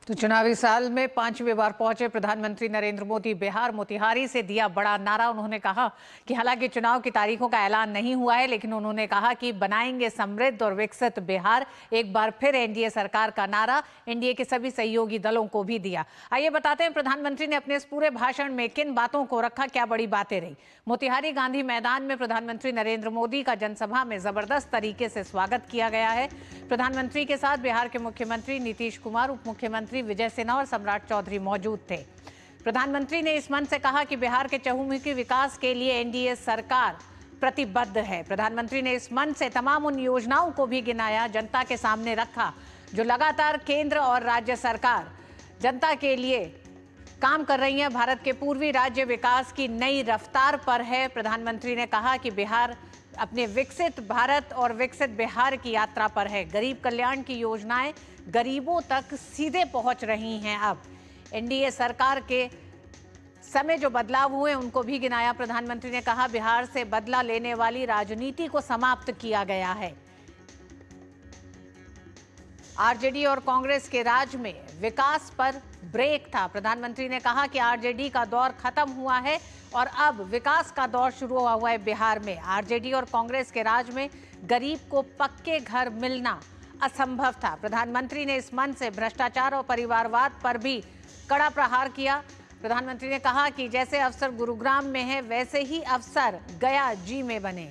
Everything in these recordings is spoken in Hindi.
तो चुनावी साल में 5वीं बार पहुंचे प्रधानमंत्री नरेंद्र मोदी बिहार मोतिहारी से दिया बड़ा नारा। उन्होंने कहा कि हालांकि चुनाव की तारीखों का ऐलान नहीं हुआ है, लेकिन उन्होंने कहा कि बनाएंगे समृद्ध और विकसित बिहार। एक बार फिर एनडीए सरकार का नारा एनडीए के सभी सहयोगी दलों को भी दिया। आइए बताते हैं प्रधानमंत्री ने अपने इस पूरे भाषण में किन बातों को रखा, क्या बड़ी बातें रही। मोतिहारी गांधी मैदान में प्रधानमंत्री नरेंद्र मोदी का जनसभा में जबरदस्त तरीके से स्वागत किया गया है। प्रधानमंत्री के साथ बिहार के मुख्यमंत्री नीतीश कुमार, उप मुख्यमंत्री विजय सिन्हा और सम्राट चौधरी मौजूद थे। प्रधानमंत्री ने इस मंच से कहा कि बिहार के चहुमुखी विकास के लिए एनडीए सरकार प्रतिबद्ध है। प्रधानमंत्री ने इस मंच से तमाम उन योजनाओं को भी गिनाया, जनता के सामने रखा, जो लगातार केंद्र और राज्य सरकार जनता के लिए काम कर रही है। भारत के पूर्वी राज्य विकास की नई रफ्तार पर है। प्रधानमंत्री ने कहा कि बिहार अपने विकसित भारत और विकसित बिहार की यात्रा पर है। गरीब कल्याण की योजनाएं गरीबों तक सीधे पहुंच रही हैं। अब एनडीए सरकार के समय जो बदलाव हुए उनको भी गिनाया। प्रधानमंत्री ने कहा बिहार से बदला लेने वाली राजनीति को समाप्त किया गया है। आरजेडी और कांग्रेस के राज में विकास पर ब्रेक था। प्रधानमंत्री ने कहा कि आरजेडी का दौर खत्म हुआ है और अब विकास का दौर शुरू हुआ है बिहार में। आरजेडी और कांग्रेस के राज में गरीब को पक्के घर मिलना असंभव था। प्रधानमंत्री ने इस मंच से भ्रष्टाचार और परिवारवाद पर भी कड़ा प्रहार किया। प्रधानमंत्री ने कहा कि जैसे अफसर गुरुग्राम में है, वैसे ही अफसर गया जी में बने।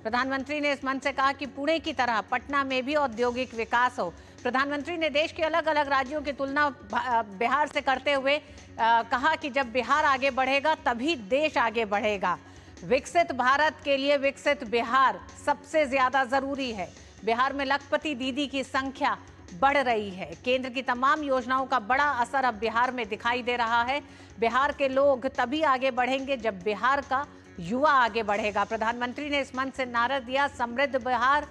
प्रधानमंत्री ने इस मंच से कहा कि पुणे की तरह पटना में भी औद्योगिक विकास हो। प्रधानमंत्री ने देश के अलग अलग राज्यों की तुलना बिहार से करते हुए कहा कि जब बिहार आगे बढ़ेगा तभी देश आगे बढ़ेगा। विकसित भारत के लिए विकसित बिहार सबसे ज्यादा जरूरी है। बिहार में लखपति दीदी की संख्या बढ़ रही है। केंद्र की तमाम योजनाओं का बड़ा असर अब बिहार में दिखाई दे रहा है। बिहार के लोग तभी आगे बढ़ेंगे जब बिहार का युवा आगे बढ़ेगा। प्रधानमंत्री ने इस मंच से नारा दिया, समृद्ध बिहार,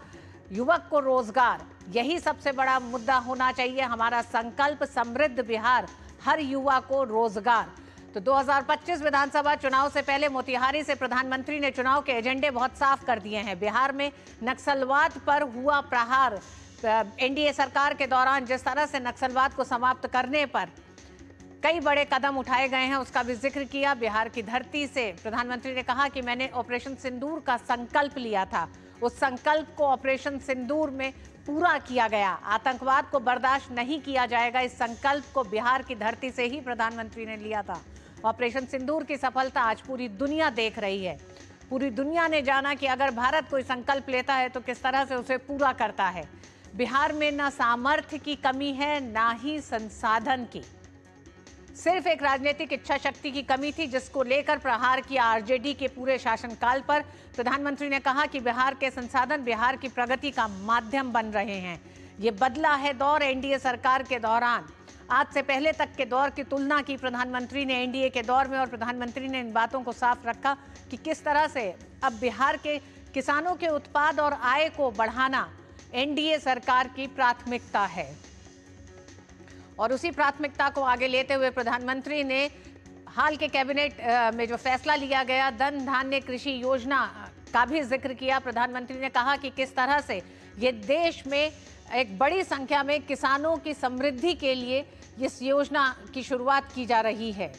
युवक को रोजगार, यही सबसे बड़ा मुद्दा होना चाहिए। हमारा संकल्प समृद्ध बिहार, हर युवा को रोजगार। तो 2025 विधानसभा चुनाव से पहले मोतिहारी से प्रधानमंत्री ने चुनाव के एजेंडे बहुत साफ कर दिए हैं। बिहार में नक्सलवाद पर हुआ प्रहार, एनडीए सरकार के दौरान जिस तरह से नक्सलवाद को समाप्त करने पर कई बड़े कदम उठाए गए हैं, उसका भी जिक्र किया। बिहार की धरती से प्रधानमंत्री ने कहा कि मैंने ऑपरेशन सिंदूर का संकल्प लिया था, उस संकल्प को ऑपरेशन सिंदूर में पूरा किया गया। आतंकवाद को बर्दाश्त नहीं किया जाएगा, इस संकल्प को बिहार की धरती से ही प्रधानमंत्री ने लिया था। ऑपरेशन सिंदूर की सफलता आज पूरी दुनिया देख रही है। पूरी दुनिया ने जाना कि अगर भारत कोई संकल्प लेता है तो किस तरह से उसे पूरा करता है। बिहार में न सामर्थ्य की कमी है, ना ही संसाधन की, सिर्फ एक राजनीतिक इच्छा शक्ति की कमी थी, जिसको लेकर प्रहार किया आरजेडी के पूरे शासनकाल पर। प्रधानमंत्री ने कहा कि बिहार के संसाधन बिहार की प्रगति का माध्यम बन रहे हैं। ये बदला है दौर एनडीए सरकार के दौरान। आज से पहले तक के दौर की तुलना की प्रधानमंत्री ने एनडीए के दौर में, और प्रधानमंत्री ने इन बातों को साफ रखा कि किस तरह से अब बिहार के किसानों के उत्पाद और आय को बढ़ाना एनडीए सरकार की प्राथमिकता है। और उसी प्राथमिकता को आगे लेते हुए प्रधानमंत्री ने हाल के कैबिनेट में जो फैसला लिया गया धन धान्य कृषि योजना का भी जिक्र किया। प्रधानमंत्री ने कहा कि किस तरह से ये देश में एक बड़ी संख्या में किसानों की समृद्धि के लिए इस योजना की शुरुआत की जा रही है।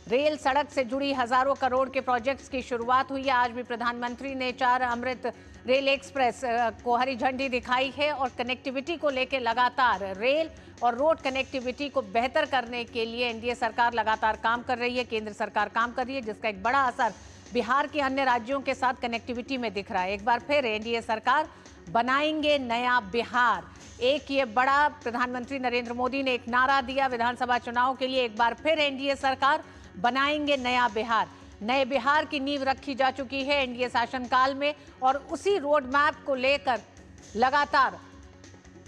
रेल सड़क से जुड़ी हजारों करोड़ के प्रोजेक्ट्स की शुरुआत हुई है। आज भी प्रधानमंत्री ने 4 अमृत रेल एक्सप्रेस को हरी झंडी दिखाई है और कनेक्टिविटी को लेकर लगातार रेल और रोड कनेक्टिविटी को बेहतर करने के लिए एनडीए सरकार लगातार काम कर रही है, केंद्र सरकार काम कर रही है, जिसका एक बड़ा असर बिहार के अन्य राज्यों के साथ कनेक्टिविटी में दिख रहा है। एक बार फिर एनडीए सरकार बनाएंगे नया बिहार, एक ये बड़ा प्रधानमंत्री नरेंद्र मोदी ने एक नारा दिया विधानसभा चुनाव के लिए। एक बार फिर एनडीए सरकार बनाएंगे नया बिहार। नए बिहार की नींव रखी जा चुकी है एनडीए शासनकाल में, और उसी रोड मैप को लेकर लगातार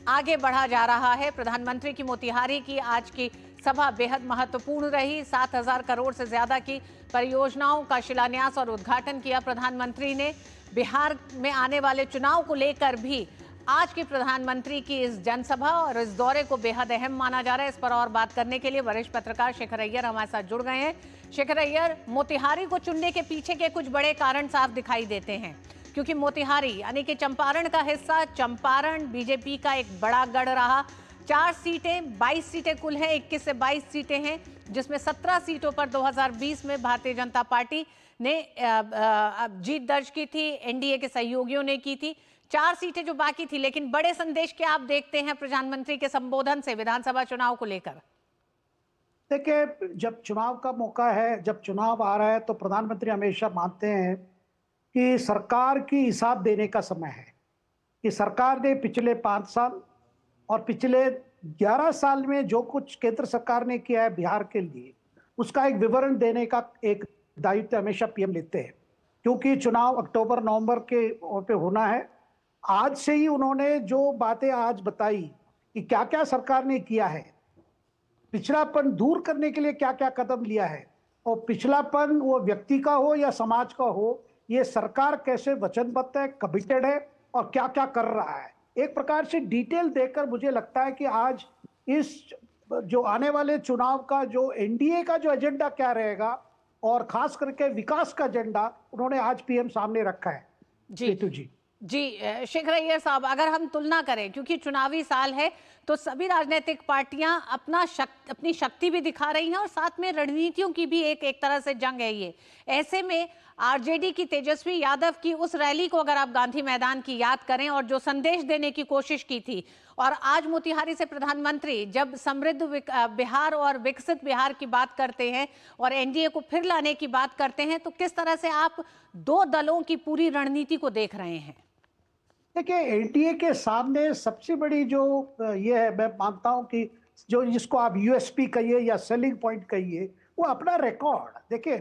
आगे बढ़ा जा रहा है। प्रधानमंत्री की मोतिहारी की आज की सभा बेहद महत्वपूर्ण रही। 7,000 करोड़ से ज्यादा की परियोजनाओं का शिलान्यास और उद्घाटन किया प्रधानमंत्री ने। बिहार में आने वाले चुनाव को लेकर भी आज की प्रधानमंत्री की इस जनसभा और इस दौरे को बेहद अहम माना जा रहा है। इस पर और बात करने के लिए वरिष्ठ पत्रकार शेखर अय्यर हमारे साथ जुड़ गए हैं। शेखर अय्यर, मोतिहारी को चुनने के पीछे के कुछ बड़े कारण साफ दिखाई देते हैं, क्योंकि मोतिहारी यानी कि चंपारण का हिस्सा, चंपारण बीजेपी का एक बड़ा गढ़ रहा। 4 सीटें, 22 सीटें कुल हैं, 21 से 22 सीटें हैं, जिसमें 17 सीटों पर 2020 में भारतीय जनता पार्टी ने जीत दर्ज की थी, एनडीए के सहयोगियों ने की थी। 4 सीटें जो बाकी थी, लेकिन बड़े संदेश क्या आप देखते हैं प्रधानमंत्री के संबोधन से विधानसभा चुनाव को लेकर? देखिए, जब चुनाव का मौका है, जब चुनाव आ रहा है, तो प्रधानमंत्री हमेशा मानते हैं कि सरकार की हिसाब देने का समय है, कि सरकार ने पिछले 5 साल और पिछले 11 साल में जो कुछ केंद्र सरकार ने किया है बिहार के लिए, उसका एक विवरण देने का एक दायित्व हमेशा पीएम लेते हैं, क्योंकि चुनाव अक्टूबर नवंबर के पे होना है। आज से ही उन्होंने जो बातें आज बताई कि क्या क्या सरकार ने किया है, पिछड़ापन दूर करने के लिए क्या क्या कदम लिया है, और पिछड़ापन वो व्यक्ति का हो या समाज का हो, ये सरकार कैसे वचनबद्ध है, कमिटेड है और क्या क्या कर रहा है, एक प्रकार से डिटेल देकर मुझे लगता है कि आज इस जो आने वाले चुनाव का जो एनडीए का जो एजेंडा क्या रहेगा, और खास करके विकास का एजेंडा उन्होंने आज पीएम सामने रखा है। जी शेखर अय्यर साहब, अगर हम तुलना करें, क्योंकि चुनावी साल है, तो सभी राजनीतिक पार्टियां अपनी शक्ति भी दिखा रही हैं और साथ में रणनीतियों की भी एक तरह से जंग है ये। ऐसे में आरजेडी की तेजस्वी यादव की उस रैली को अगर आप गांधी मैदान की याद करें और जो संदेश देने की कोशिश की थी, और आज मोतिहारी से प्रधानमंत्री जब समृद्ध बिहार और विकसित बिहार की बात करते हैं और एनडीए को फिर लाने की बात करते हैं, तो किस तरह से आप दो दलों की पूरी रणनीति को देख रहे हैं? देखिए, एनडीए के सामने सबसे बड़ी जो ये है, मैं मानता हूं कि जो जिसको आप यूएसपी कहिए या सेलिंग पॉइंट कहिए, वो अपना रिकॉर्ड देखिए।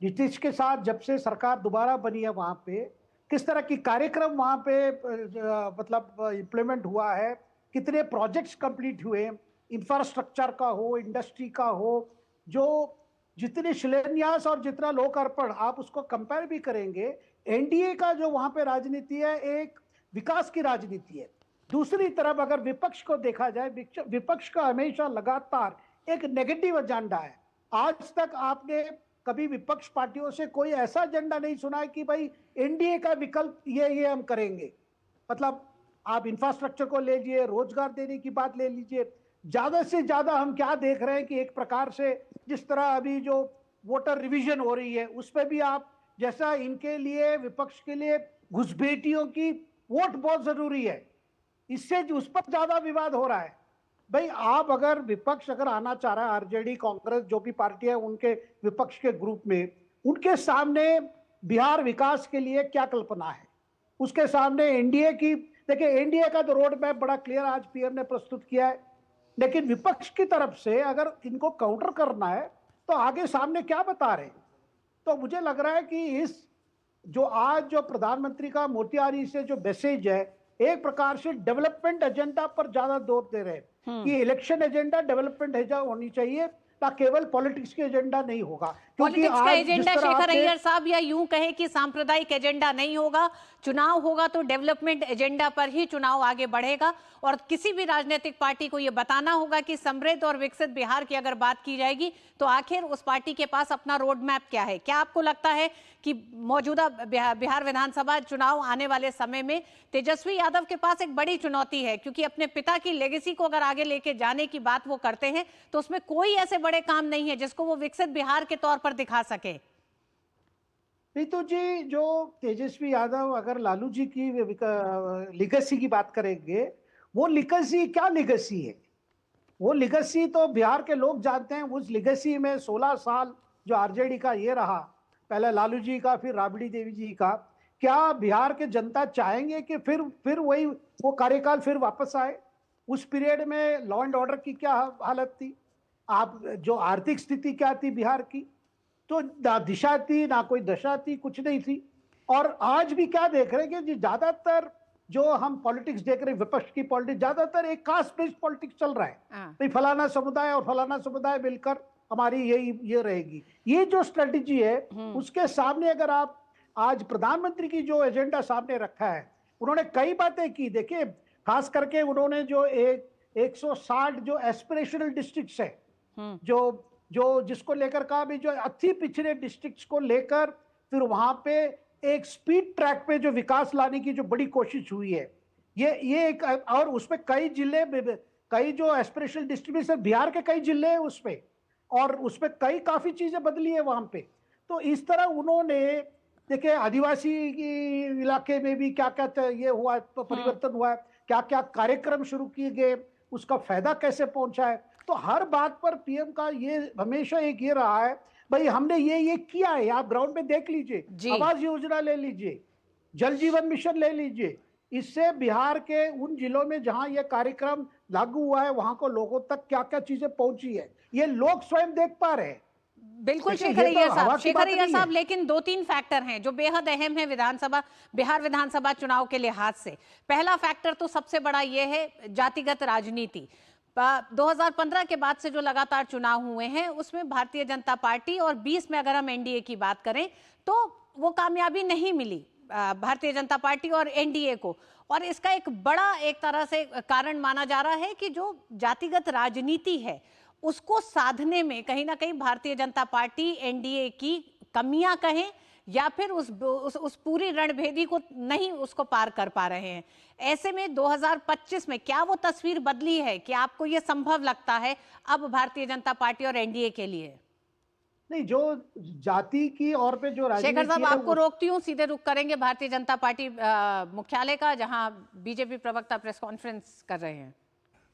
नीतीश के साथ जब से सरकार दोबारा बनी है, वहां पे किस तरह की कार्यक्रम वहां पे मतलब इम्प्लीमेंट हुआ है, कितने प्रोजेक्ट्स कंप्लीट हुए, इंफ्रास्ट्रक्चर का हो, इंडस्ट्री का हो, जो जितने शिलान्यास और जितना लोकार्पण आप उसको कंपेयर भी करेंगे, एनडीए का जो वहां पे राजनीति है एक विकास की राजनीति है। दूसरी तरफ अगर विपक्ष को देखा जाए, विपक्ष का हमेशा लगातार एक नेगेटिव एजेंडा है। आज तक आपने कभी विपक्ष पार्टियों से कोई ऐसा एजेंडा नहीं सुना है कि भाई एनडीए का विकल्प ये हम करेंगे। मतलब आप इंफ्रास्ट्रक्चर को ले लीजिए, रोजगार देने की बात ले लीजिए, ज्यादा से ज्यादा हम क्या देख रहे हैं कि एक प्रकार से जिस तरह अभी जो वोटर रिवीजन हो रही है, उस पर भी आप जैसा इनके लिए, विपक्ष के लिए घुसपैठियों की वोट बहुत जरूरी है, इससे उस पर ज्यादा विवाद हो रहा है। भाई आप अगर विपक्ष अगर आना चाह रहा है, आरजेडी कांग्रेस जो भी पार्टी है उनके विपक्ष के ग्रुप में, उनके सामने बिहार विकास के लिए क्या कल्पना है, उसके सामने एनडीए की, देखिए एनडीए का तो रोड मैप बड़ा क्लियर आज पीएम ने प्रस्तुत किया है, लेकिन विपक्ष की तरफ से अगर इनको काउंटर करना है तो आगे सामने क्या बता रहे हैं। तो मुझे लग रहा है कि इस जो आज जो प्रधानमंत्री का मोतिहारी से जो मैसेज है, एक प्रकार से डेवलपमेंट एजेंडा पर ज्यादा जोर दे रहे हैं कि इलेक्शन एजेंडा डेवलपमेंट एजेंडा होनी चाहिए, ना केवल पॉलिटिक्स के एजेंडा नहीं होगा। पॉलिटिक्स का एजेंडा शेखर अय्यर साहब, या यूं कहें कि सांप्रदायिक एजेंडा नहीं होगा, चुनाव होगा तो डेवलपमेंट एजेंडा पर ही चुनाव आगे बढ़ेगा, और किसी भी राजनीतिक पार्टी को यह बताना होगा कि समृद्ध और विकसित बिहार की अगर बात की जाएगी तो आखिर उस पार्टी के पास अपना रोड मैप क्या है। क्या आपको लगता है कि मौजूदा बिहार विधानसभा चुनाव आने वाले समय में तेजस्वी यादव के पास एक बड़ी चुनौती है, क्योंकि अपने पिता की लेगेसी को अगर आगे लेके जाने की बात वो करते हैं तो उसमें कोई ऐसे बड़े काम नहीं है जिसको वो विकसित बिहार के तौर पर दिखा सके? प्रीतु जी, जो तेजस्वी यादव अगर लालू जी की लिगेसी की बात करेंगे, वो लिगेसी क्या लिगेसी है? वो लिगेसी तो बिहार के लोग जानते हैं। उस लिगेसी में 16 साल जो आरजेडी का ये रहा, पहले लालू जी का, फिर राबड़ी देवी जी का, क्या बिहार के जनता चाहेंगे कि फिर वही वो कार्यकाल फिर वापस आए? उस पीरियड में लॉ एंड ऑर्डर की क्या हालत थी, आप जो आर्थिक स्थिति क्या थी बिहार की, तो ना दिशा थी, ना कोई दशा थी, कुछ नहीं थी। और आज भी क्या देख रहे हैं कि ज्यादातर जो हम पॉलिटिक्स देख रहे हैं, विपक्ष की पॉलिटिक्स, ज्यादातर एक कास्ट बेस्ड पॉलिटिक्स चल रहा है। भाई फलाना समुदाय और फलाना समुदाय मिलकर हमारी ये रहेगी। ये जो स्ट्रेटेजी है, उसके सामने अगर आप आज प्रधानमंत्री की जो एजेंडा सामने रखा है, उन्होंने कई बातें की। देखिए, खास करके उन्होंने जो 160 जो एस्पिरेशनल डिस्ट्रिक्ट्स है, जो जिसको लेकर कहा भी, जो अति पिछड़े डिस्ट्रिक्ट्स को लेकर फिर वहां पे एक स्पीड ट्रैक पे जो विकास लाने की जो बड़ी कोशिश हुई है, ये एक, और उसमें कई जिले, कई जो एस्पिरेशनल डिस्ट्रिब्यूशन बिहार के कई जिले हैं उसमें, और उसमें कई काफी चीजें बदली है वहां पे। तो इस तरह उन्होंने, देखिए आदिवासी की इलाके में भी क्या क्या ये हुआ, तो परिवर्तन हुआ है, क्या क्या कार्यक्रम शुरू किए गए, उसका फायदा कैसे पहुंचा है। तो हर बात पर पीएम का ये हमेशा एक ये रहा है, भाई हमने ये किया है, आप ग्राउंड में देख लीजिए, जी। आवास योजना ले लीजिए, जल जीवन मिशन ले लीजिए, इससे बिहार के उन जिलों में जहां ये कार्यक्रम लागू हुआ है वहां को लोगों तक क्या क्या चीजें पहुंची है, ये लोग स्वयं देख पा रहे हैं। बिल्कुल देखिए, शेखर ये तो अय्यर हवा साहब, की शेखर बात अय्यर नहीं साहब, है। लेकिन दो तीन फैक्टर हैं जो बेहद अहम है बिहार विधानसभा चुनाव के लिहाज से। पहला फैक्टर तो सबसे बड़ा ये है जातिगत राजनीति। 2015 के बाद से जो लगातार चुनाव हुए हैं उसमें भारतीय जनता पार्टी, और 20 में अगर हम एनडीए की बात करें तो वो कामयाबी नहीं मिली भारतीय जनता पार्टी और एनडीए को। और इसका एक बड़ा एक तरह से कारण माना जा रहा है कि जो जातिगत राजनीति है उसको साधने में कहीं ना कहीं भारतीय जनता पार्टी एनडीए की कमियां कहें, या फिर उस पूरी रणभेदी को नहीं उसको पार कर पा रहे हैं। ऐसे में 2025 में क्या वो तस्वीर बदली है कि आपको ये संभव लगता है अब भारतीय जनता पार्टी और एनडीए के लिए? नहीं, जो जाति की और पे जो शेखर राजनीति साहब, है आपको रोकती हूँ, सीधे रुक करेंगे भारतीय जनता पार्टी मुख्यालय का, जहां बीजेपी प्रवक्ता प्रेस कॉन्फ्रेंस कर रहे हैं।